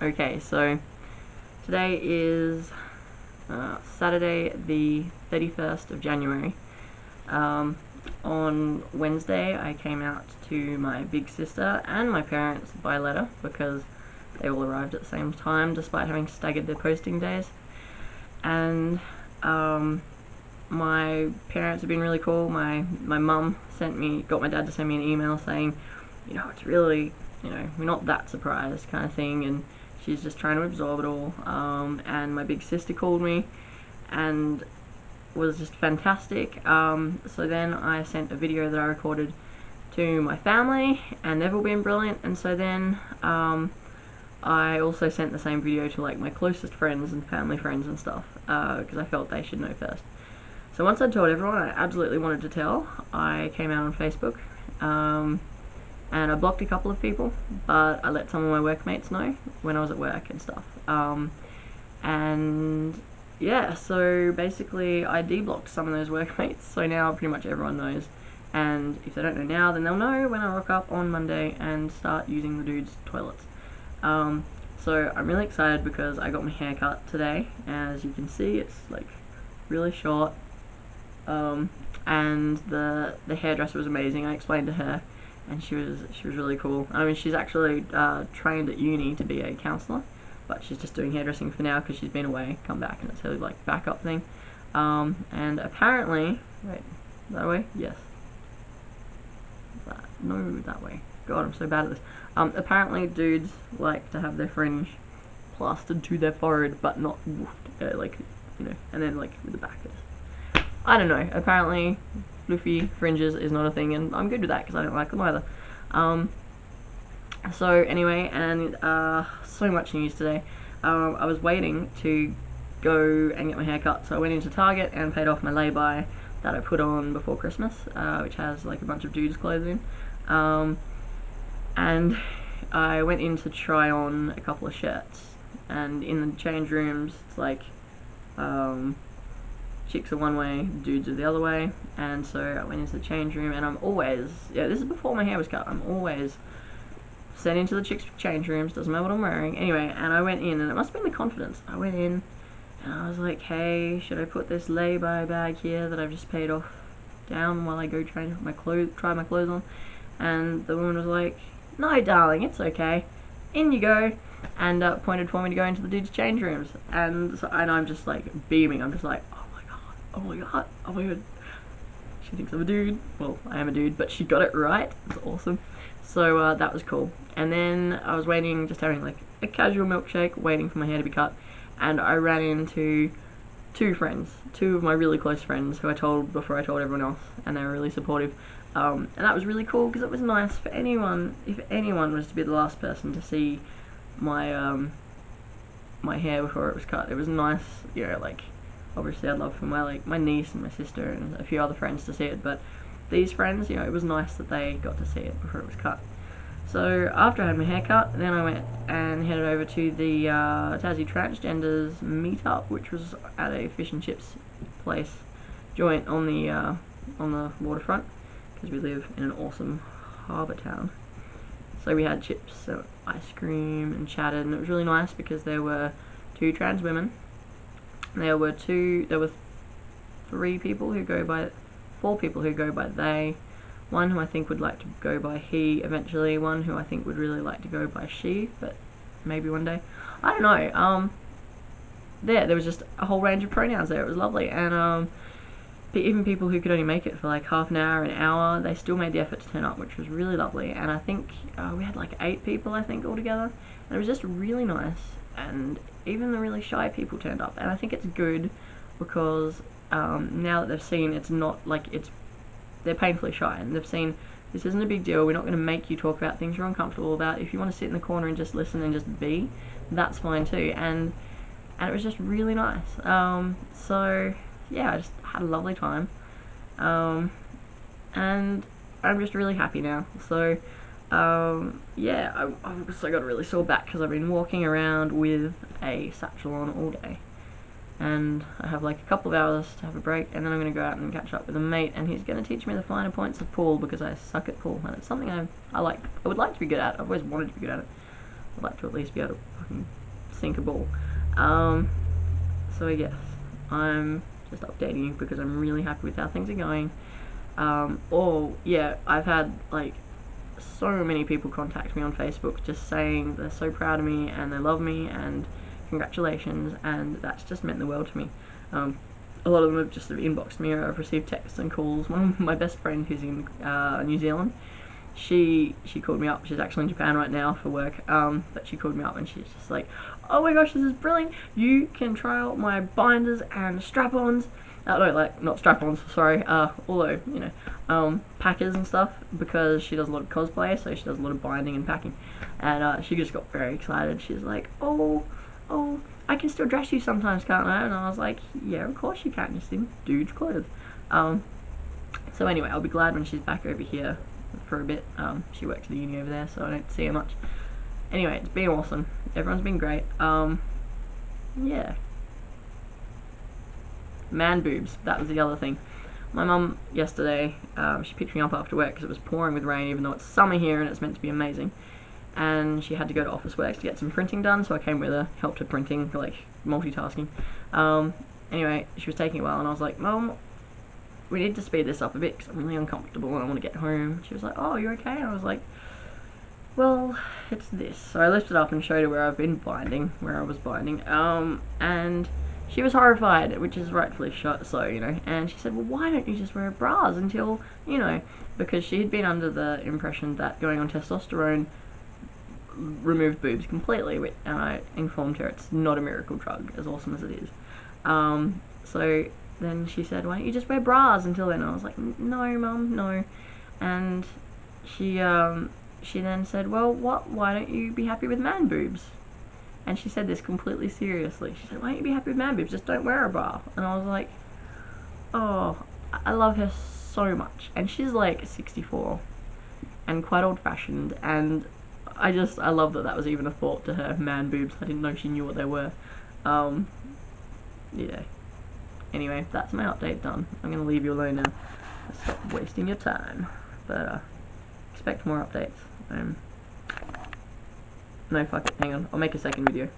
Okay, so today is Saturday the 31st of January. On Wednesday I came out to my big sister and my parents by letter because they all arrived at the same time despite having staggered their posting days. And my parents have been really cool. My mum got my dad to send me an email saying, it's really, we're not that surprised kind of thing, and she's just trying to absorb it all. And my big sister called me and was just fantastic. So then I sent a video that I recorded to my family, and they've all been brilliant. And so then I also sent the same video to like my closest friends and family friends and stuff, because I felt they should know first. So once I'd told everyone I absolutely wanted to tell, I came out on Facebook, and I blocked a couple of people, but I let some of my workmates know when I was at work and stuff. And yeah, so basically I deblocked some of those workmates, so now pretty much everyone knows. And if they don't know now, then they'll know when I rock up on Monday and start using the dude's toilets. So I'm really excited because I got my hair cut today. As you can see, it's like really short. And the hairdresser was amazing. I explained to her, and she was really cool. I mean, she's actually trained at uni to be a counsellor, but she's just doing hairdressing for now because she's been away, come back, and it's her like backup thing. And apparently, wait, that way? Yes. No, that way. God, I'm so bad at this. Apparently dudes like to have their fringe plastered to their forehead, but not like, and then like with the back. I don't know. Apparently, floofy fringes is not a thing, and I'm good with that because I don't like them either. So anyway, and so much news today. I was waiting to go and get my hair cut, so I went into Target and paid off my lay-by that I put on before Christmas, which has like a bunch of dudes' clothes in. And I went in to try on a couple of shirts, and in the change rooms, it's like, chicks are one way, dudes are the other way. And so I went into the change room, and I'm always, this is before my hair was cut, I'm always sent into the chicks' change rooms, doesn't matter what I'm wearing. Anyway, and I went in, and it must have been the confidence. I went in, and I was like, hey, should I put this lay-by bag here that I've just paid off down while I go try my clothes on? And the woman was like, no, darling, it's okay. In you go. And pointed for me to go into the dude's change rooms. And I'm just like beaming. I'm just like, oh my god, oh my god, oh my god. She thinks I'm a dude. Well, I am a dude, but she got it right. It's awesome. So that was cool. And then I was waiting, just having like a casual milkshake, waiting for my hair to be cut. And I ran into two of my really close friends who I told before I told everyone else, and they were really supportive. And that was really cool because it was nice for anyone, if anyone was to be the last person to see my my hair before it was cut. It was nice, like, obviously I'd love for my niece and my sister and a few other friends to see it, but these friends, it was nice that they got to see it before it was cut. So after I had my hair cut, then I went and headed over to the Tassie Transgenders meetup, which was at a fish and chips place joint on the waterfront, because we live in an awesome harbour town. So we had chips and ice cream and chatted, and it was really nice because there were two trans women. There were four people who go by they, one who I think would like to go by he eventually, one who I think would really like to go by she, but maybe one day. I don't know. There was just a whole range of pronouns there. It was lovely, and even people who could only make it for like half an hour, an hour, they still made the effort to turn up, which was really lovely. And I think we had like 8 people, I think, altogether, and it was just really nice. And even the really shy people turned up, and I think it's good because now that they've seen it's not like they're painfully shy, and they've seen this isn't a big deal. We're not going to make you talk about things you're uncomfortable about. If you want to sit in the corner and just listen and just be, that's fine too. And it was just really nice. So yeah, I just had a lovely time, and I'm just really happy now. So yeah, I've also got a really sore back because I've been walking around with a satchel on all day, and I have like a couple of hours to have a break, and then I'm going to go out and catch up with a mate, and he's going to teach me the finer points of pool because I suck at pool, and it's something I would like to be good at. I've always wanted to be good at it. I'd like to at least be able to fucking sink a ball. So I guess I'm just updating you because I'm really happy with how things are going. Yeah, I've had like so many people contact me on Facebook just saying they're so proud of me and they love me and congratulations, and that's just meant the world to me. A lot of them have just inboxed me, or I've received texts and calls. One of my best friend who's in New Zealand, she called me up. She's actually in Japan right now for work, but she called me up and she's just like, oh my gosh, this is brilliant, you can try out my binders and strap-ons. No, like, not strap-ons, sorry, although, you know, packers and stuff, because she does a lot of cosplay, so she does a lot of binding and packing, and she just got very excited. She's like, oh, I can still dress you sometimes, can't I? And I was like, yeah, of course you can, just in dude's clothes. So anyway, I'll be glad when she's back over here for a bit. She works at the uni over there, so I don't see her much. Anyway, it's been awesome. Everyone's been great. Yeah. Man boobs, that was the other thing. My mum yesterday, she picked me up after work because it was pouring with rain, even though it's summer here and it's meant to be amazing. And she had to go to Office Works to get some printing done, so I came with her, helped her printing, like multitasking. Anyway, she was taking a while, and I was like, Mum, we need to speed this up a bit because I'm really uncomfortable and I want to get home. She was like, oh, you're okay? And I was like, well, it's this. So I lifted up and showed her where I've been binding, where I was binding, and she was horrified, which is rightfully so, you know, and she said, well, why don't you just wear bras until, you know, because she had been under the impression that going on testosterone removed boobs completely, and I informed her it's not a miracle drug, as awesome as it is. So then she said, why don't you just wear bras until then? And I was like, no, Mum, no. And she then said, well, why don't you be happy with man boobs? And she said this completely seriously. She said, why don't you be happy with man boobs? Just don't wear a bra. And I was like, oh, I love her so much. And she's like 64 and quite old-fashioned, and I love that was even a thought to her, man boobs. I didn't know she knew what they were. Yeah. Anyway, that's my update done. I'm going to leave you alone now. Stop wasting your time. But, expect more updates. No, fuck it, hang on. I'll make a second video.